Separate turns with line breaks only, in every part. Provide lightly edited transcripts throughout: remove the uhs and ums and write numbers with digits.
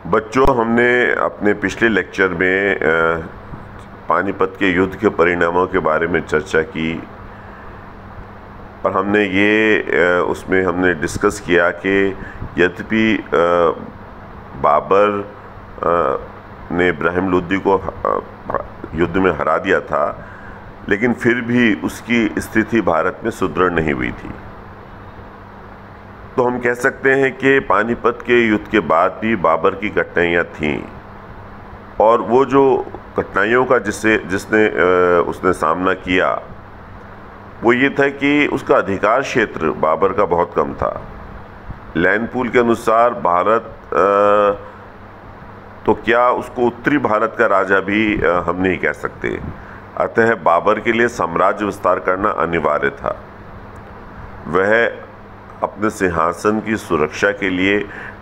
बच्चों, हमने अपने पिछले लेक्चर में पानीपत के युद्ध के परिणामों के बारे में चर्चा की और हमने उसमें हमने डिस्कस किया कि यद्यपि बाबर ने इब्राहिम लोदी को युद्ध में हरा दिया था, लेकिन फिर भी उसकी स्थिति भारत में सुदृढ़ नहीं हुई थी। तो हम कह सकते हैं कि पानीपत के युद्ध के बाद भी बाबर की कठिनाइयाँ थीं, और वो जो कठिनाइयों का उसने सामना किया वो ये था कि उसका अधिकार क्षेत्र बाबर का बहुत कम था। लैंड पूल के अनुसार भारत तो क्या, उसको उत्तरी भारत का राजा भी हम नहीं कह सकते। अतः बाबर के लिए साम्राज्य विस्तार करना अनिवार्य था। वह अपने सिंहासन की सुरक्षा के लिए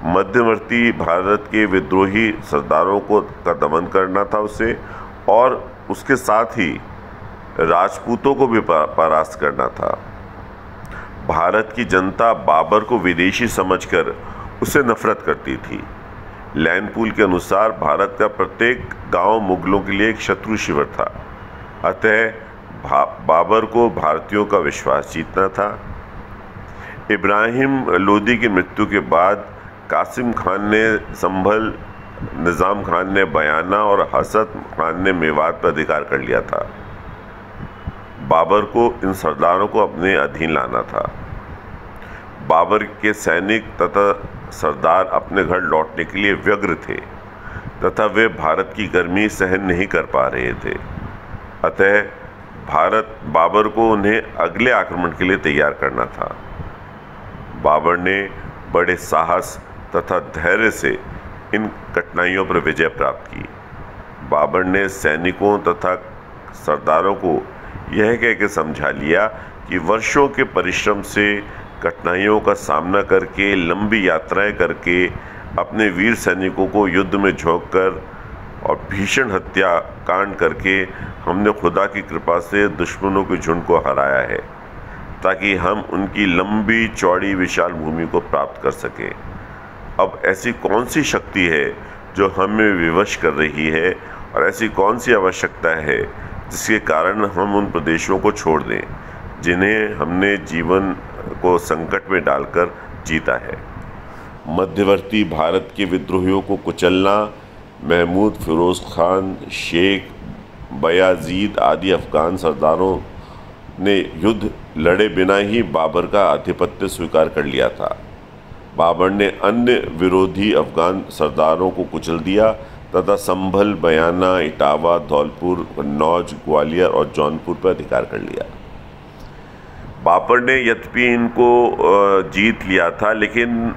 मध्यवर्ती भारत के विद्रोही सरदारों का दमन करना था उसे, और उसके साथ ही राजपूतों को भी परास्त करना था। भारत की जनता बाबर को विदेशी समझकर उसे नफरत करती थी। लैंड पूल के अनुसार भारत का प्रत्येक गांव मुगलों के लिए एक शत्रु शिविर था। अतः बाबर को भारतीयों का विश्वास जीतना था। इब्राहिम लोदी की मृत्यु के बाद कासिम खान ने संभल, निज़ाम खान ने बयाना और हसत खान ने मेवात पर अधिकार कर लिया था। बाबर को इन सरदारों को अपने अधीन लाना था। बाबर के सैनिक तथा सरदार अपने घर लौटने के लिए व्यग्र थे तथा वे भारत की गर्मी सहन नहीं कर पा रहे थे। अतः बाबर को उन्हें अगले आक्रमण के लिए तैयार करना था। बाबर ने बड़े साहस तथा धैर्य से इन कठिनाइयों पर विजय प्राप्त की। बाबर ने सैनिकों तथा सरदारों को यह कह के समझा लिया कि वर्षों के परिश्रम से, कठिनाइयों का सामना करके, लंबी यात्राएं करके, अपने वीर सैनिकों को युद्ध में झोंककर और भीषण हत्या कांड करके हमने खुदा की कृपा से दुश्मनों के झुंड को हराया है, ताकि हम उनकी लंबी चौड़ी विशाल भूमि को प्राप्त कर सकें। अब ऐसी कौन सी शक्ति है जो हमें विवश कर रही है, और ऐसी कौन सी आवश्यकता है जिसके कारण हम उन प्रदेशों को छोड़ दें जिन्हें हमने जीवन को संकट में डालकर जीता है। मध्यवर्ती भारत के विद्रोहियों को कुचलना, महमूद, फिरोज खान, शेख बयाजीद आदि अफगान सरदारों ने युद्ध लड़े बिना ही बाबर का आधिपत्य स्वीकार कर लिया था। बाबर ने अन्य विरोधी अफगान सरदारों को कुचल दिया तथा संभल, बयाना, इटावा, धौलपुर, कन्नौज, ग्वालियर और जौनपुर पर अधिकार कर लिया। बाबर ने यद्यपि इनको जीत लिया था, लेकिन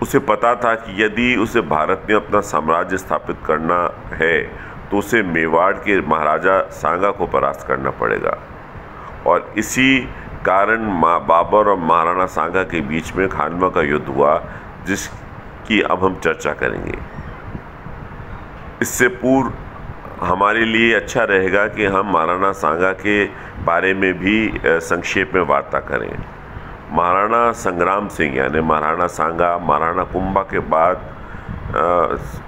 उसे पता था कि यदि उसे भारत में अपना साम्राज्य स्थापित करना है तो उसे मेवाड़ के महाराजा सांगा को परास्त करना पड़ेगा। और इसी कारण बाबर और महाराणा सांगा के बीच में खानवा का युद्ध हुआ, जिसकी अब हम चर्चा करेंगे। इससे पूर्व हमारे लिए अच्छा रहेगा कि हम महाराणा सांगा के बारे में भी संक्षेप में वार्ता करें। महाराणा संग्राम सिंह यानी महाराणा सांगा महाराणा कुंभा के बाद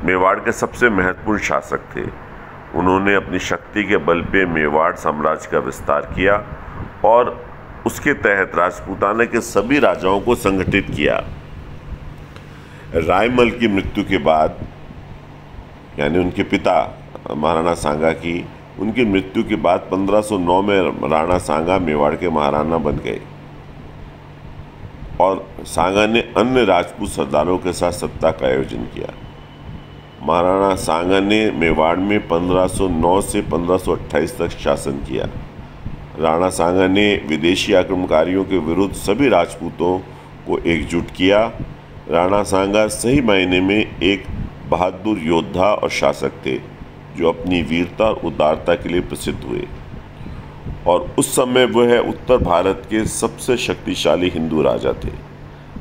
मेवाड़ के सबसे महत्वपूर्ण शासक थे। उन्होंने अपनी शक्ति के बल पे मेवाड़ साम्राज्य का विस्तार किया और उसके तहत राजपूताना के सभी राजाओं को संगठित किया। रायमल की मृत्यु के बाद, यानी उनके पिता महाराणा सांगा की, उनकी मृत्यु के बाद 1509 में राणा सांगा मेवाड़ के महाराणा बन गए और सांगा ने अन्य राजपूत सरदारों के साथ सत्ता का आयोजन किया। महाराणा सांगा ने मेवाड़ में 1509 से 1528 तक शासन किया। राणा सांगा ने विदेशी आक्रमणकारियों के विरुद्ध सभी राजपूतों को एकजुट किया। राणा सांगा सही मायने में एक बहादुर योद्धा और शासक थे, जो अपनी वीरता और उदारता के लिए प्रसिद्ध हुए, और उस समय वह उत्तर भारत के सबसे शक्तिशाली हिंदू राजा थे।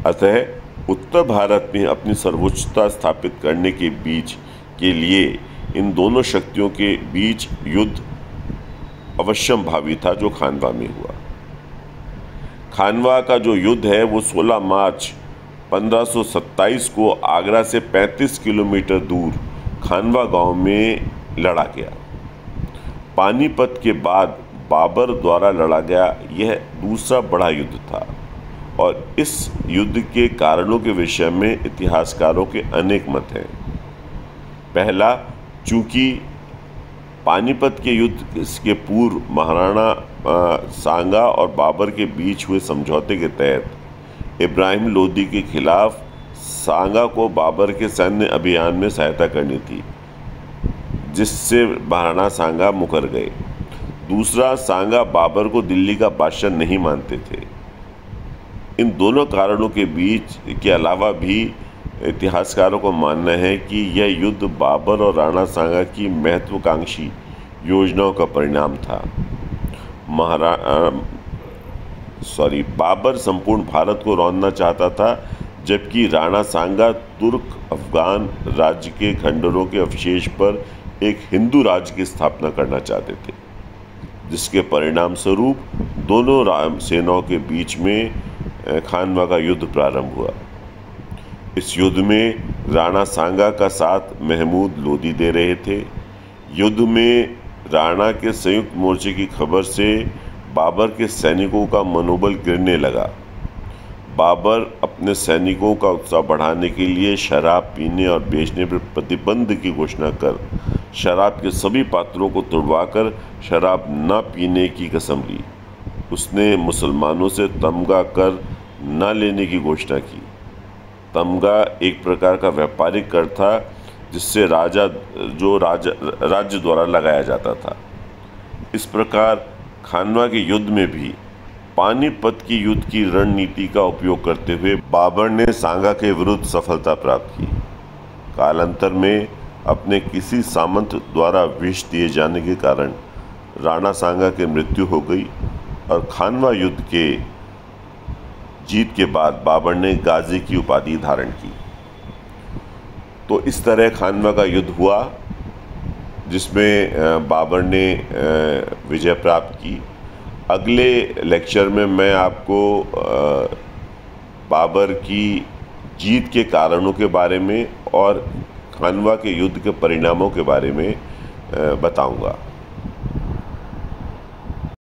अतः उत्तर भारत में अपनी सर्वोच्चता स्थापित करने के लिए इन दोनों शक्तियों के बीच युद्ध अवश्यम भावी था, जो खानवा में हुआ। खानवा का जो युद्ध है वो 16 मार्च 1527 को आगरा से 35 किलोमीटर दूर खानवा गांव में लड़ा गया। पानीपत के बाद बाबर द्वारा लड़ा गया यह दूसरा बड़ा युद्ध था और इस युद्ध के कारणों के विषय में इतिहासकारों के अनेक मत हैं। पहला, चूंकि पानीपत के युद्ध के पूर्व महाराणा सांगा और बाबर के बीच हुए समझौते के तहत इब्राहिम लोदी के खिलाफ सांगा को बाबर के सैन्य अभियान में सहायता करनी थी, जिससे महाराणा सांगा मुकर गए। दूसरा, सांगा बाबर को दिल्ली का बादशाह नहीं मानते थे। इन दोनों कारणों के बीच के अलावा भी इतिहासकारों को मानना है कि यह युद्ध बाबर और राणा सांगा की महत्वाकांक्षी योजनाओं का परिणाम था। बाबर संपूर्ण भारत को रौंदना चाहता था, जबकि राणा सांगा तुर्क अफगान राज्य के खंडरों के अवशेष पर एक हिंदू राज्य की स्थापना करना चाहते थे, जिसके परिणाम स्वरूप दोनों सेनाओं के बीच में खानवा का युद्ध प्रारंभ हुआ। इस युद्ध में राणा सांगा का साथ महमूद लोदी दे रहे थे। युद्ध में राणा के संयुक्त मोर्चे की खबर से बाबर के सैनिकों का मनोबल गिरने लगा। बाबर अपने सैनिकों का उत्साह बढ़ाने के लिए शराब पीने और बेचने पर प्रतिबंध की घोषणा कर शराब के सभी पात्रों को तुड़वाकर शराब न पीने की कसम ली। उसने मुसलमानों से तमगा कर न लेने की घोषणा की। तमगा एक प्रकार का व्यापारिक कर था, जिससे राज्य द्वारा लगाया जाता था। इस प्रकार खानवा के युद्ध में भी पानीपत की युद्ध की रणनीति का उपयोग करते हुए बाबर ने सांगा के विरुद्ध सफलता प्राप्त की। कालांतर में अपने किसी सामंत द्वारा विष दिए जाने के कारण राणा सांगा की मृत्यु हो गई और खानवा युद्ध के जीत के बाद बाबर ने गाजी की उपाधि धारण की। तो इस तरह खानवा का युद्ध हुआ, जिसमें बाबर ने विजय प्राप्त की। अगले लेक्चर में मैं आपको बाबर की जीत के कारणों के बारे में और खानवा के युद्ध के परिणामों के बारे में बताऊंगा।